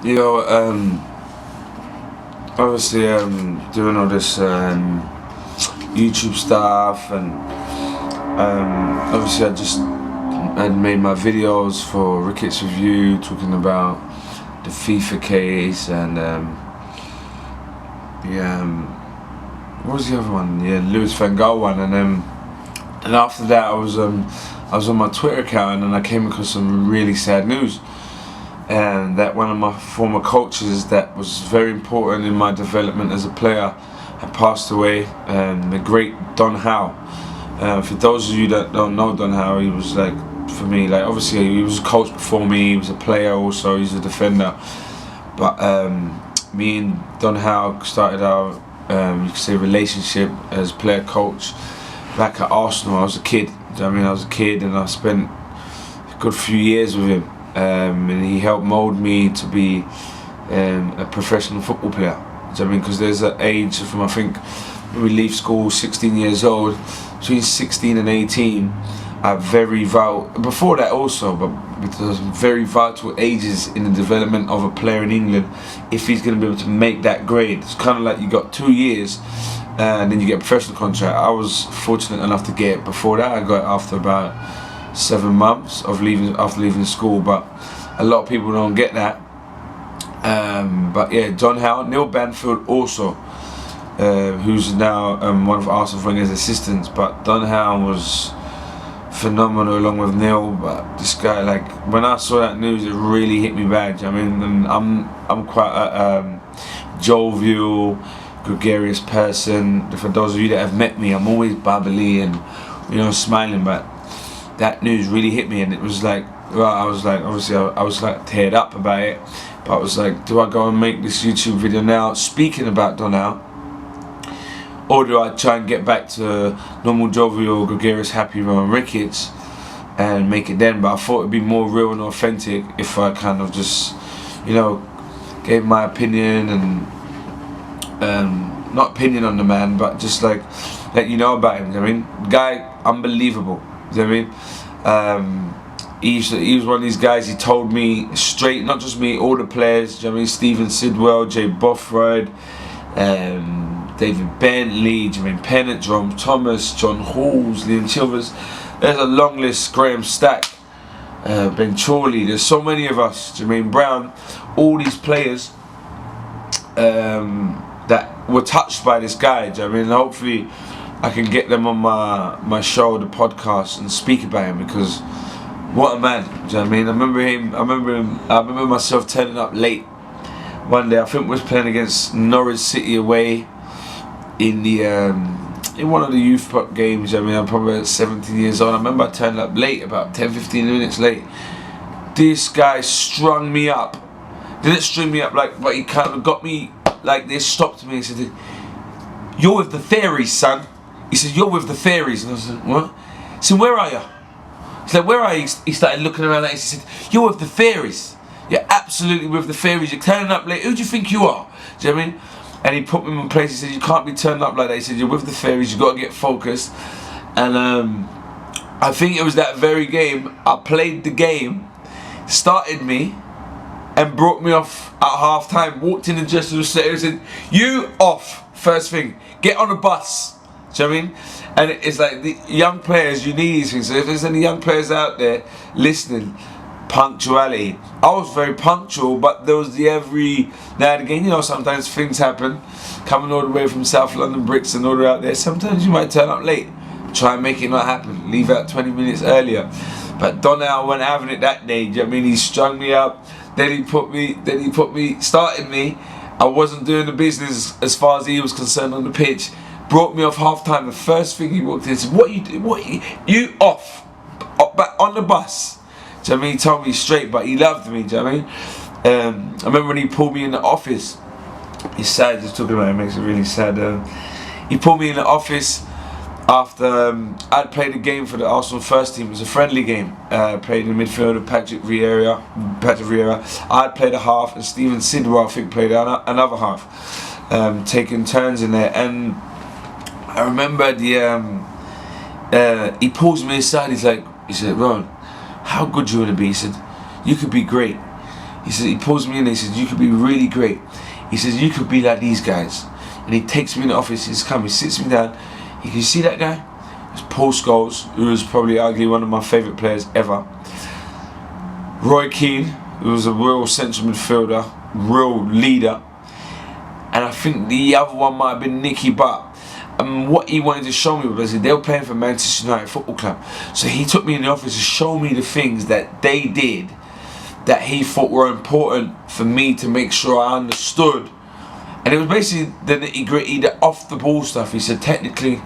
You know, obviously, doing all this YouTube stuff, and obviously, I'd made my videos for Ricketts Review talking about the FIFA case and what was the other one? Yeah, Louis van Gaal one, and after that, I was on my Twitter account and I came across some really sad news. And that one of my former coaches that was very important in my development as a player had passed away, the great Don Howe. For those of you that don't know Don Howe, he was like, for me, like obviously he was a coach before me, he was a player also, he's a defender. But me and Don Howe started our, you could say, relationship as player coach back at Arsenal. I was a kid, you know what I mean? I was a kid and I spent a good few years with him. And he helped mould me to be a professional football player. Do you know what I mean? Because there's an age from, I think, when we leave school 16 years old, between 16 and 18 are very vital. Before that also, but there's very vital ages in the development of a player in England if he's going to be able to make that grade. It's kind of like you got 2 years and then you get a professional contract. I was fortunate enough to get it before that. I got it after about 7 months of leaving school, but a lot of people don't get that. But yeah, Don Howe, Neil Banfield also, who's now one of Arsene Wenger's assistants. But Don Howe was phenomenal along with Neil. But this guy, like when I saw that news, it really hit me bad. I mean, and I'm quite a jovial, gregarious person. For those of you that have met me, I'm always bubbly and smiling, but that news really hit me, and it was like, well, I was like, obviously I was like teared up about it, but I was like, do I go and make this YouTube video now speaking about Don Howe, or do I try and get back to normal, jovial, gregarious, happy Rohan Ricketts and make it then? But I thought it'd be more real and authentic if I kind of just, gave my opinion and not opinion on the man, but just like let you know about him. I mean, guy, unbelievable. You know what I mean? He was one of these guys. He told me straight, not just me, all the players. You know what I mean? Stephen Sidwell, Jay Bothroyd, David Bentley, Jermaine Pennant, Jerome Thomas, John Halls, Liam Chilvers. There's a long list. Graham Stack, Ben Chorley. There's so many of us. Jermaine Brown. All these players that were touched by this guy. Do you know what I mean? Hopefully I can get them on my show, the podcast, and speak about him, because what a man. Do you know what I mean? I remember myself turning up late one day. I think we was playing against Norwich City away in the in one of the youth games. I mean, I'm probably 17 years old. I remember I turned up late, about 10-15 minutes late. This guy strung me up. Didn't string me up but he kind of got me like this, stopped me and said, "You're with the fairies, son." He said, "You're with the fairies." And I was like, "What?" He said, "Where are you?" He said, "Where are you?" He started looking around like this. He said, "You're with the fairies. You're absolutely with the fairies. You're turning up late. Who do you think you are?" Do you know what I mean? And he put me in place. He said, "You can't be turning up like that." He said, "You're with the fairies. You've got to get focused." And I think it was that very game. I played the game, started me, and brought me off at half time. Walked in the dressing room and said, "You off, first thing. Get on a bus." Do you know what I mean? And it's like the young players, you need these things. So if there's any young players out there listening, punctuality. I was very punctual, but there was the every now and again, sometimes things happen. Coming all the way from South London Bricks and all the way out there, sometimes you might turn up late. Try and make it not happen. Leave out 20 minutes earlier. But Don Howe wasn't having it that day. Do you know what I mean? He strung me up. Then he started me. I wasn't doing the business as far as he was concerned on the pitch. Brought me off half time. The first thing he walked in said, "What you do? You off back on the bus?" Do you know what I mean? He told me straight, but he loved me. Do you know what I mean? I remember when he pulled me in the office. It's sad just talking about it, makes it really sad. He pulled me in the office after I'd played a game for the Arsenal first team. It was a friendly game. Played in the midfield with Patrick Vieira. I'd played a half, and Stephen Sidwell, I think, played another half. Taking turns in there, and I remember he pulls me aside. He said, "Ron, how good you want to be?" He said, "You could be great." He says, he pulls me in and he says, you could be really great. He says, you could be like these guys. And he takes me in the office, he sits me down. He can see that guy? It's Paul Scholes, who was probably arguably one of my favourite players ever. Roy Keane, who was a real central midfielder, real leader. And I think the other one might have been Nicky Butt. And what he wanted to show me was they were playing for Manchester United Football Club. So he took me in the office to show me the things that they did that he thought were important for me to make sure I understood. And it was basically the nitty gritty, the off the ball stuff. He said, technically,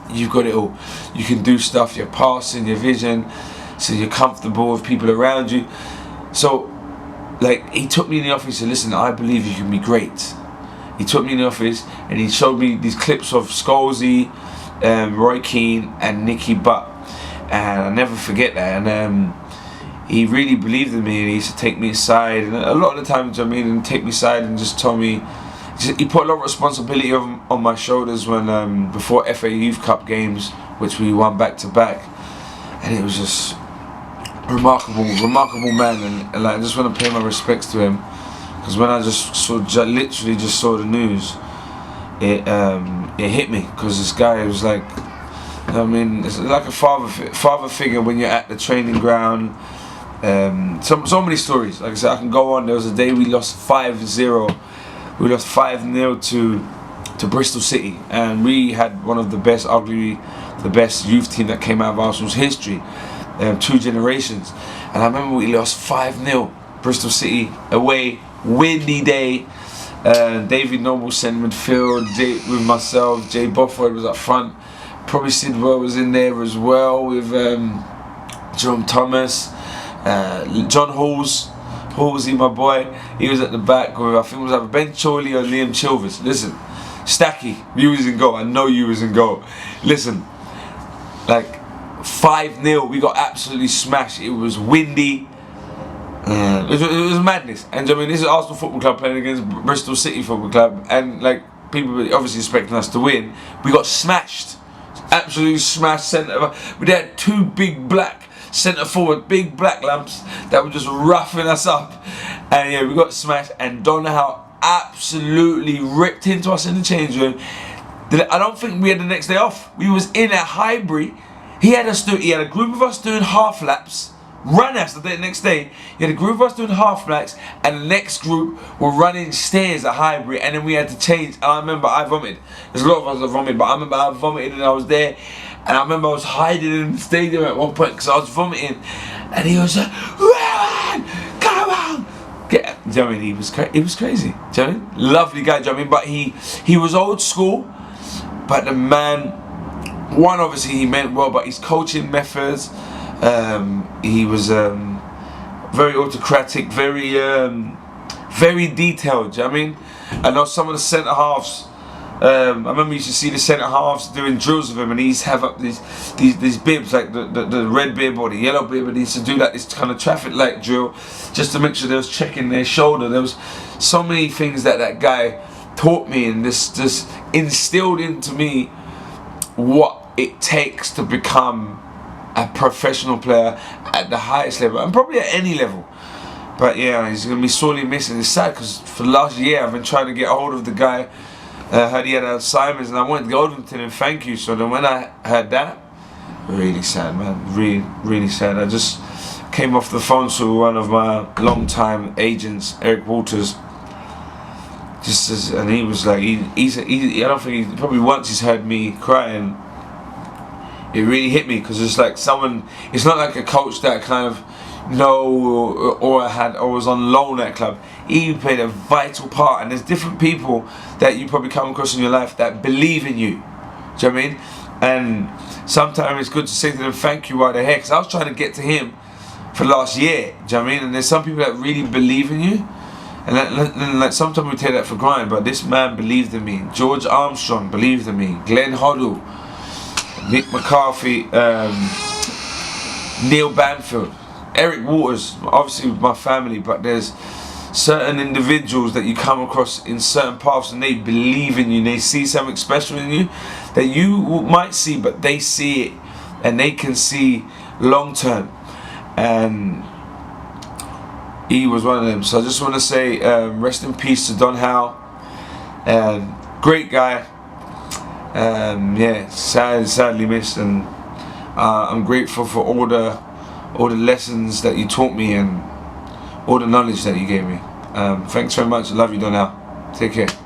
you've got it all. You can do stuff, your passing, your vision, so you're comfortable with people around you. So, like, he took me in the office and said, listen, I believe you can be great. He took me in the office and he showed me these clips of Scholesy, Roy Keane and Nicky Butt. And I'll never forget that. And he really believed in me and he used to take me aside. And a lot of the times, and take me aside and just told me, he put a lot of responsibility on my shoulders when before FA Youth Cup games, which we won back to back. And it was just remarkable man. And like, I just want to pay my respects to him. Because when I just literally saw the news, it hit me. Because this guy was like, I mean, it's like a father figure when you're at the training ground. So many stories. Like I said, I can go on. There was a day we lost 5-0. We lost 5-0 to Bristol City, and we had one of the best, arguably the best youth team that came out of Arsenal's history, 2 generations. And I remember we lost 5-0, Bristol City away, windy day. David Noble centre midfield, with myself, Jay Bofford was up front, probably Sidwell was in there as well with Jerome Thomas, John Halsey, my boy, he was at the back with, I think it was either Ben Chorley or Liam Chilvers. Listen, Stacky, you was in goal, I know you was in goal. Listen, like 5-0, we got absolutely smashed. It was windy. It was madness. And I mean, this is Arsenal Football Club playing against Bristol City Football Club, and like people were obviously expecting us to win. We got smashed, absolutely smashed. We had 2 big black centre forward, big black lamps that were just roughing us up, and yeah, we got smashed. And Don Howe absolutely ripped into us in the change room. I don't think we had the next day off. We was in at Highbury. He had a group of us doing half laps. Ran us the next day. He had a group of us doing half laps, and the next group were running stairs at Highbury, and then we had to change. And I remember I vomited. There's a lot of us that vomited, but I remember I vomited and I was there. And I remember I was hiding in the stadium at one point because I was vomiting, and he was like, "Rohan, come on!" Do you know what I mean? He was crazy. Do you know what I mean? Lovely guy. Do you know what I mean? But he was old school. But the man, one, obviously he meant well, but his coaching methods, he was very autocratic, very detailed. Do you know what I mean? I know some of the centre halves. I remember you used to see the centre halves doing drills with him, and he's have up these bibs, like the red bib or the yellow bib, and he used to do like this kind of traffic light drill just to make sure they was checking their shoulder. There was so many things that guy taught me, and this just instilled into me what it takes to become a professional player at the highest level, and probably at any level. But yeah, he's going to be sorely missing. It's sad because for the last year I've been trying to get a hold of the guy. Heard he had Alzheimer's, and I wanted to go to him to thank you. So then when I heard that, really sad, man, really sad. I just came off the phone to one of my long-time agents, Eric Walters, and he was like, I don't think he, probably once he's heard me crying, it really hit me, because it's like someone, it's not like a coach that kind of or was on loan at a club. He played a vital part, and there's different people that you probably come across in your life that believe in you. Do you know what I mean? And sometimes it's good to say to them thank you while they're here, because I was trying to get to him for the last year. Do you know what I mean? And there's some people that really believe in you, and like sometimes we take that for granted, but this man believed in me. George Armstrong believed in me. Glenn Hoddle, Nick McCarthy, Neil Banfield, Eric Waters, obviously with my family, but there's certain individuals that you come across in certain paths, and they believe in you, and they see something special in you that you might see, but they see it, and they can see long term. And he was one of them. So I just want to say rest in peace to Don Howe. Great guy. Yeah, sadly missed, and I'm grateful for all the lessons that you taught me and all the knowledge that you gave me. Thanks very much. I love you, Don Howe. Take care.